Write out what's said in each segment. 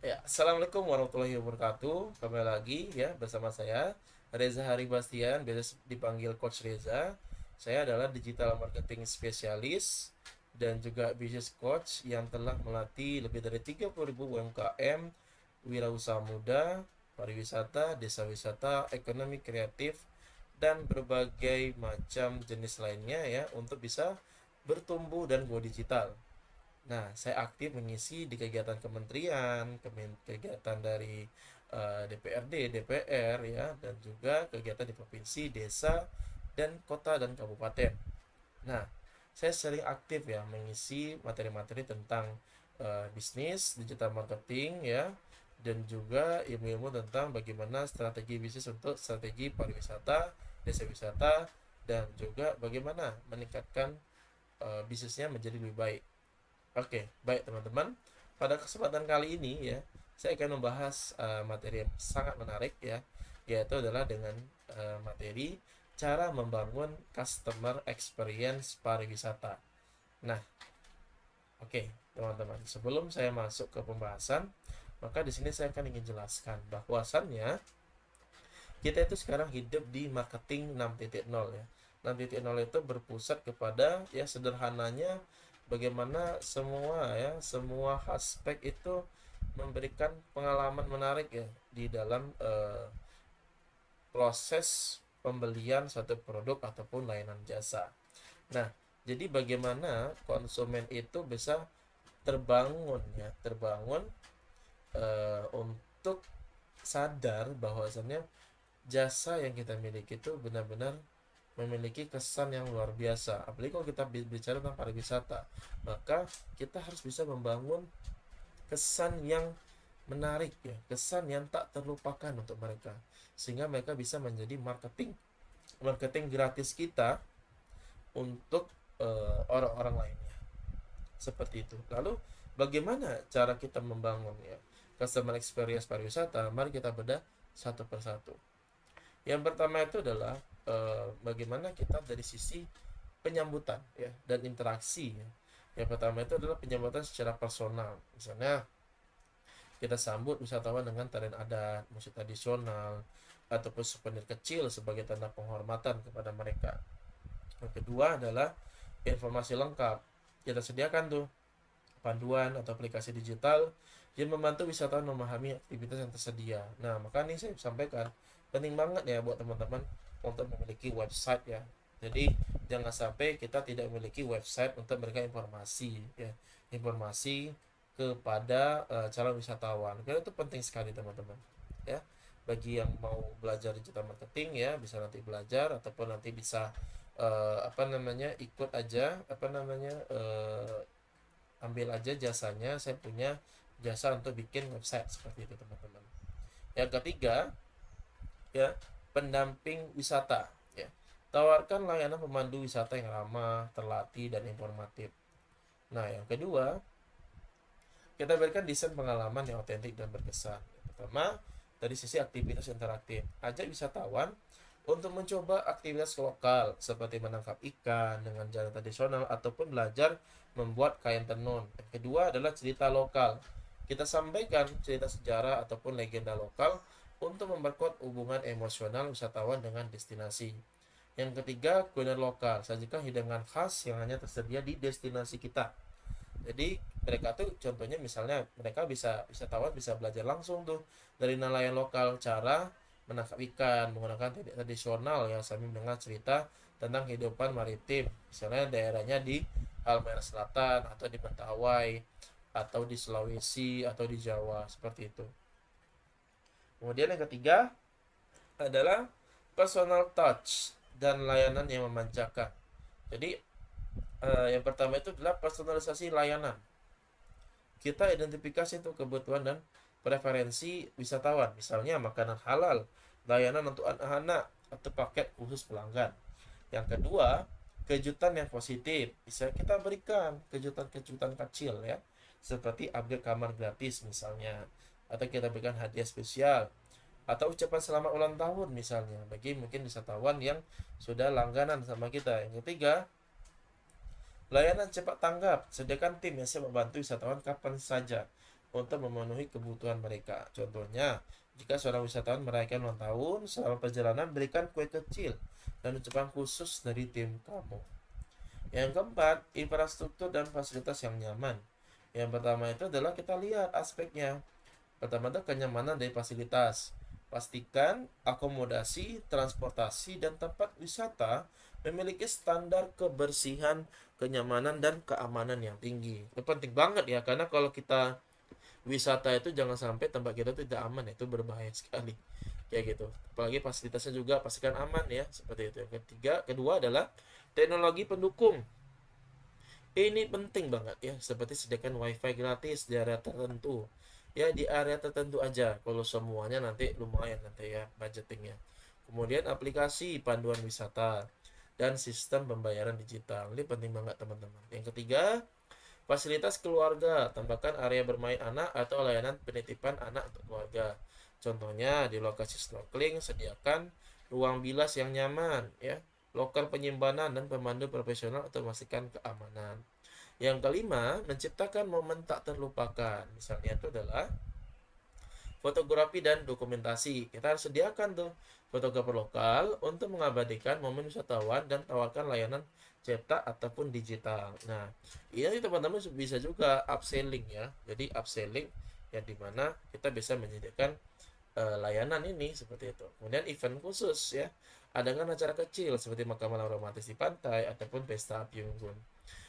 Ya, Assalamualaikum warahmatullahi wabarakatuh. Kembali lagi ya bersama saya Reza Haribastian, biasa dipanggil Coach Reza. Saya adalah digital marketing spesialis dan juga business coach yang telah melatih lebih dari 30.000 UMKM, wirausaha muda, pariwisata, desa wisata, ekonomi kreatif, dan berbagai macam jenis lainnya ya untuk bisa bertumbuh dan go digital. Nah, saya aktif mengisi di kegiatan kementerian, kegiatan dari DPRD, DPR ya, dan juga kegiatan di provinsi, desa, dan kota dan kabupaten. Nah, saya sering aktif ya mengisi materi-materi tentang bisnis, digital marketing ya, dan juga ilmu-ilmu tentang bagaimana strategi bisnis untuk strategi pariwisata, desa wisata, dan juga bagaimana meningkatkan bisnisnya menjadi lebih baik. Oke, baik teman-teman. Pada kesempatan kali ini ya, saya akan membahas materi yang sangat menarik ya, yaitu adalah dengan materi cara membangun customer experience pariwisata. Nah, oke, teman-teman. Sebelum saya masuk ke pembahasan, maka di sini saya akan ingin jelaskan bahwasannya kita itu sekarang hidup di marketing 6.0 ya. 6.0 itu berpusat kepada ya sederhananya bagaimana semua ya, semua aspek itu memberikan pengalaman menarik ya di dalam proses pembelian satu produk ataupun layanan jasa. Nah, jadi bagaimana konsumen itu bisa terbangun ya, terbangun untuk sadar bahwasannya jasa yang kita miliki itu benar-benar memiliki kesan yang luar biasa. Apalagi kalau kita bicara tentang pariwisata, maka kita harus bisa membangun kesan yang menarik ya, kesan yang tak terlupakan untuk mereka, sehingga mereka bisa menjadi marketing gratis kita untuk orang-orang lainnya. Seperti itu. Lalu bagaimana cara kita membangun ya customer experience pariwisata? Mari kita bedah satu persatu. Yang pertama itu adalah bagaimana kita dari sisi penyambutan ya dan interaksi ya. Yang pertama itu adalah penyambutan secara personal. Misalnya kita sambut wisatawan dengan tarian adat, musik tradisional, ataupun souvenir kecil sebagai tanda penghormatan kepada mereka. Yang kedua adalah informasi lengkap. Kita sediakan tuh panduan atau aplikasi digital yang membantu wisatawan memahami aktivitas yang tersedia. Nah, maka ini saya sampaikan penting banget ya buat teman-teman untuk memiliki website ya. Jadi jangan sampai kita tidak memiliki website untuk memberikan informasi ya, informasi kepada calon wisatawan. Karena itu penting sekali teman-teman. Ya, bagi yang mau belajar digital marketing ya bisa nanti belajar ataupun nanti bisa ikut aja ambil aja jasanya. Saya punya jasa untuk bikin website seperti itu teman-teman. Yang ketiga ya, pendamping wisata ya, tawarkan layanan pemandu wisata yang ramah, terlatih, dan informatif. Nah, yang kedua, kita berikan desain pengalaman yang otentik dan berkesan. Pertama, dari sisi aktivitas interaktif, ajak wisatawan untuk mencoba aktivitas lokal seperti menangkap ikan dengan cara tradisional ataupun belajar membuat kain tenun. Yang kedua adalah cerita lokal. Kita sampaikan cerita sejarah ataupun legenda lokal untuk memperkuat hubungan emosional wisatawan dengan destinasi. Yang ketiga, kuliner lokal. Sajikan hidangan khas yang hanya tersedia di destinasi kita. Jadi mereka tuh contohnya misalnya mereka bisa wisatawan bisa belajar langsung tuh dari nelayan lokal cara menangkap ikan menggunakan teknik tradisional ya sambil mendengar cerita tentang kehidupan maritim. Misalnya daerahnya di Halmahera Selatan atau di Mentawai atau di Sulawesi atau di Jawa seperti itu. Kemudian yang ketiga adalah personal touch dan layanan yang memanjakan. Jadi yang pertama itu adalah personalisasi layanan. Kita identifikasi tuh kebutuhan dan preferensi wisatawan, misalnya makanan halal, layanan untuk anak-anak, atau paket khusus pelanggan. Yang kedua, kejutan yang positif. Bisa kita berikan kejutan-kejutan kecil ya, seperti upgrade kamar gratis misalnya, atau kita berikan hadiah spesial, atau ucapan selamat ulang tahun misalnya, bagi mungkin wisatawan yang sudah langganan sama kita. Yang ketiga, layanan cepat tanggap. Sediakan tim yang siap membantu wisatawan kapan saja. untuk memenuhi kebutuhan mereka. Contohnya, jika seorang wisatawan merayakan ulang tahun, selama perjalanan berikan kue kecil dan ucapan khusus dari tim kamu. Yang keempat, infrastruktur dan fasilitas yang nyaman. Yang pertama itu adalah kita lihat aspeknya. Pertama itu kenyamanan dari fasilitas. Pastikan akomodasi, transportasi, dan tempat wisata memiliki standar kebersihan, kenyamanan, dan keamanan yang tinggi. Itu penting banget ya, karena kalau kita wisata itu jangan sampai tempat kita itu tidak aman, itu berbahaya sekali. Kayak gitu. Apalagi fasilitasnya juga pastikan aman ya, seperti itu. Yang kedua adalah teknologi pendukung. Ini penting banget ya, seperti sediakan wifi gratis di area tertentu. Ya, di area tertentu aja. Kalau semuanya nanti lumayan nanti ya budgetingnya. Kemudian aplikasi panduan wisata dan sistem pembayaran digital. Ini penting banget teman-teman. Yang ketiga, fasilitas keluarga. Tambahkan area bermain anak atau layanan penitipan anak untuk keluarga. Contohnya di lokasi snorkeling sediakan ruang bilas yang nyaman ya, loker penyimpanan dan pemandu profesional untuk memastikan keamanan. Yang kelima, menciptakan momen tak terlupakan. Misalnya itu adalah fotografi dan dokumentasi. Kita harus sediakan tuh fotografer lokal untuk mengabadikan momen wisatawan dan tawarkan layanan cetak ataupun digital. Nah, ini teman-teman bisa juga upselling ya. Jadi upselling yang dimana kita bisa menyediakan layanan ini seperti itu. Kemudian event khusus ya, adakan acara kecil seperti makan malam romantis di pantai ataupun pesta api unggun.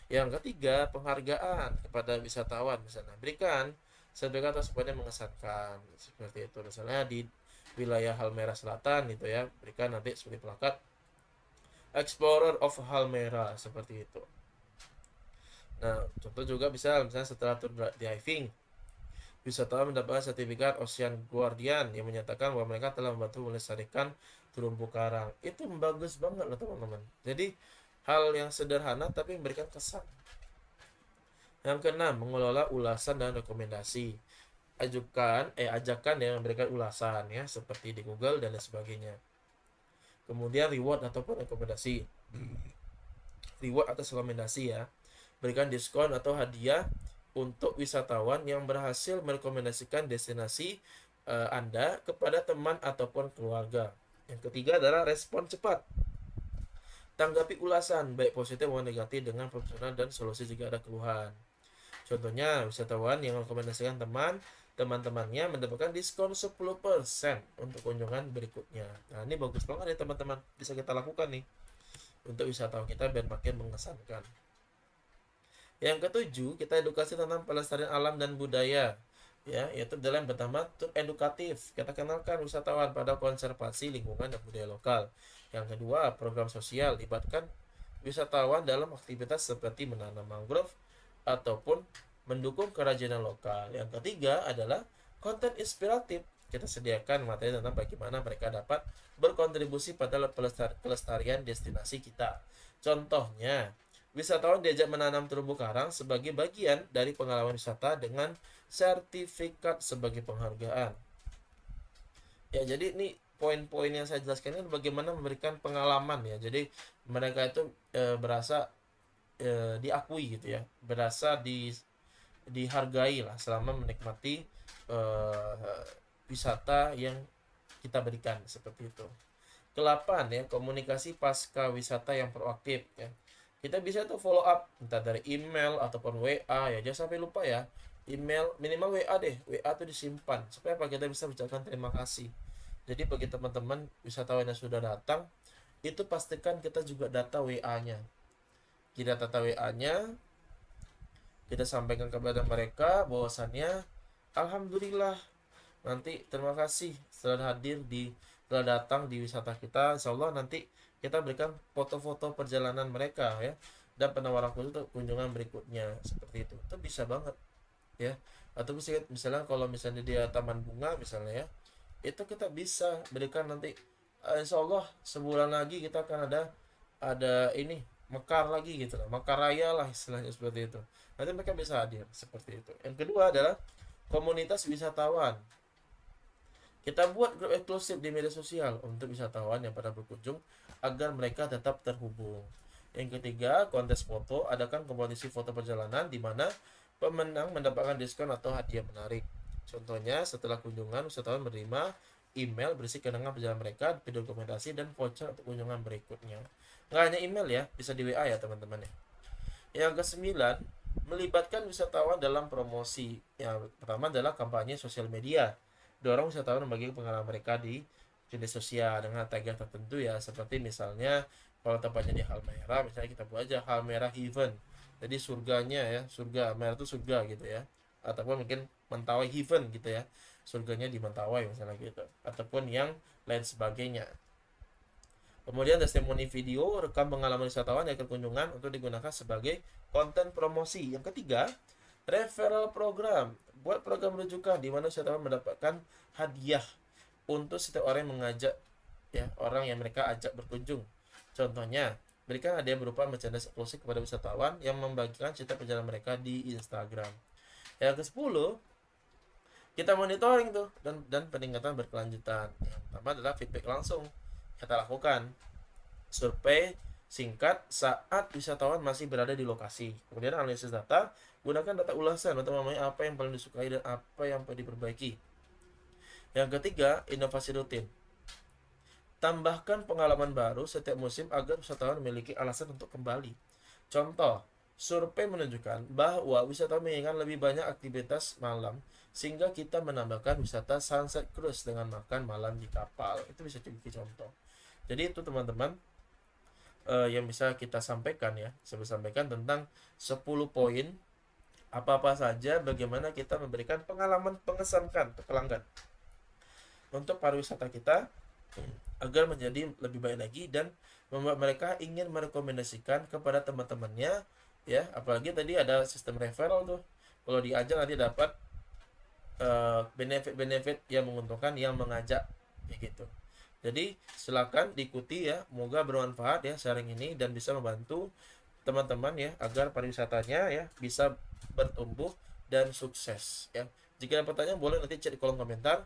Yang ketiga, penghargaan kepada wisatawan misalnya. Berikan sertifikat atas yang mengesankan seperti itu. Misalnya di wilayah Halmera Selatan gitu ya, berikan nanti seperti plakat Explorer of Halmera seperti itu. Nah, contoh juga bisa misalnya setelah tur diving, wisatawan mendapatkan sertifikat Ocean Guardian yang menyatakan bahwa mereka telah membantu melestarikan terumbu karang. Itu bagus banget loh teman-teman. Jadi hal yang sederhana tapi memberikan kesan. Yang keenam, mengelola ulasan dan rekomendasi. Ajakan yang memberikan ulasan ya, seperti di Google dan lain sebagainya. Kemudian reward ataupun rekomendasi. Reward atas rekomendasi ya. Berikan diskon atau hadiah untuk wisatawan yang berhasil merekomendasikan destinasi Anda kepada teman ataupun keluarga. Yang ketiga adalah respon cepat. Tanggapi ulasan, baik positif maupun negatif dengan profesional dan solusi jika ada keluhan. Contohnya, wisatawan yang merekomendasikan teman-temannya mendapatkan diskon 10% untuk kunjungan berikutnya. Nah, ini bagus banget ya teman-teman. Bisa kita lakukan nih untuk wisatawan kita biar makin mengesankan. Yang ketujuh, kita edukasi tentang pelestarian alam dan budaya. Ya, yaitu dalam pertama tur edukatif. Kita kenalkan wisatawan pada konservasi lingkungan dan budaya lokal. Yang kedua, program sosial. Libatkan wisatawan dalam aktivitas seperti menanam mangrove ataupun mendukung kerajinan lokal. Yang ketiga adalah konten inspiratif. Kita sediakan materi tentang bagaimana mereka dapat berkontribusi pada pelestarian destinasi kita. Contohnya, wisatawan diajak menanam terumbu karang sebagai bagian dari pengalaman wisata dengan sertifikat sebagai penghargaan. Ya, jadi ini poin-poin yang saya jelaskan ini bagaimana memberikan pengalaman ya. Jadi mereka itu berasa diakui gitu ya, berasa dihargai lah selama menikmati wisata yang kita berikan seperti itu. Ke-8 ya, komunikasi pasca wisata yang proaktif ya. Kita bisa tuh follow up entah dari email ataupun WA ya, jangan sampai lupa ya. Email minimal WA deh, WA tuh disimpan supaya apa kita bisa ucapkan terima kasih. Jadi bagi teman-teman wisatawan yang sudah datang, itu pastikan kita juga data WA-nya. Kita data WA-nya, kita sampaikan kepada mereka bahwasannya alhamdulillah, nanti terima kasih setelah datang di wisata kita. Insya Allah nanti kita berikan foto-foto perjalanan mereka ya, dan penawaran khusus untuk kunjungan berikutnya seperti itu bisa banget ya. Atau misalnya kalau misalnya dia taman bunga misalnya ya, itu kita bisa berikan nanti insya Allah sebulan lagi kita akan ada ini mekar lagi gitu lah, mekar raya lah istilahnya seperti itu. Nanti mereka bisa hadir seperti itu. Yang kedua adalah komunitas wisatawan. Kita buat grup eksklusif di media sosial untuk wisatawan yang pada berkunjung agar mereka tetap terhubung. Yang ketiga, kontes foto. Adakan kompetisi foto perjalanan di mana pemenang mendapatkan diskon atau hadiah menarik. Contohnya, setelah kunjungan, wisatawan menerima email berisi kenangan perjalanan mereka, video dokumentasi, dan voucher untuk kunjungan berikutnya. Nggak hanya email ya, bisa di WA ya teman-teman ya. Yang ke-9, melibatkan wisatawan dalam promosi. Yang pertama adalah kampanye sosial media. Dorong wisatawan membagi pengalaman mereka di media sosial dengan tagar tertentu ya, seperti misalnya kalau tempatnya di Halmahera, misalnya kita buat aja Halmahera Heaven. Jadi surganya ya, surga merah itu surga gitu ya. Ataupun mungkin Mentawai Heaven gitu ya. Surganya di Mentawai misalnya gitu. Ataupun yang lain sebagainya. Kemudian testimoni video, rekam pengalaman wisatawan yang kunjungan untuk digunakan sebagai konten promosi. Yang ketiga, referral program. Buat program rujukan di mana wisatawan mendapatkan hadiah untuk setiap orang yang mengajak ya, orang yang mereka ajak berkunjung. Contohnya, berikan hadiah berupa merchandise eksklusif kepada wisatawan yang membagikan cerita perjalanan mereka di Instagram. Yang ke-10, kita monitoring tuh dan peningkatan berkelanjutan. Yang pertama adalah feedback langsung. Kita lakukan survei singkat saat wisatawan masih berada di lokasi. Kemudian analisis data, gunakan data ulasan untuk memahami apa yang paling disukai dan apa yang perlu diperbaiki. Yang ketiga, inovasi rutin. Tambahkan pengalaman baru setiap musim agar wisatawan memiliki alasan untuk kembali. Contoh, survei menunjukkan bahwa wisatawan menginginkan lebih banyak aktivitas malam, sehingga kita menambahkan wisata sunset cruise dengan makan malam di kapal. Itu bisa jadi contoh. Jadi itu teman-teman yang bisa kita sampaikan ya. Saya sampaikan tentang 10 poin apa-apa saja bagaimana kita memberikan pengalaman mengesankan ke pelanggan untuk pariwisata kita agar menjadi lebih baik lagi dan membuat mereka ingin merekomendasikan kepada teman-temannya ya. Apalagi tadi ada sistem referral tuh. Kalau diajak nanti dapat benefit-benefit yang menguntungkan yang mengajak begitu. Jadi silakan diikuti ya, semoga bermanfaat ya sharing ini dan bisa membantu teman-teman ya agar pariwisatanya ya bisa bertumbuh dan sukses ya. Jika ada pertanyaan boleh nanti cek di kolom komentar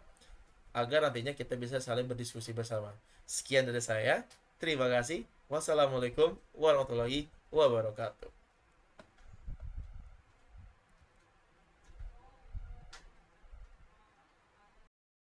agar nantinya kita bisa saling berdiskusi bersama. Sekian dari saya. Terima kasih. Wassalamualaikum warahmatullahi wabarakatuh.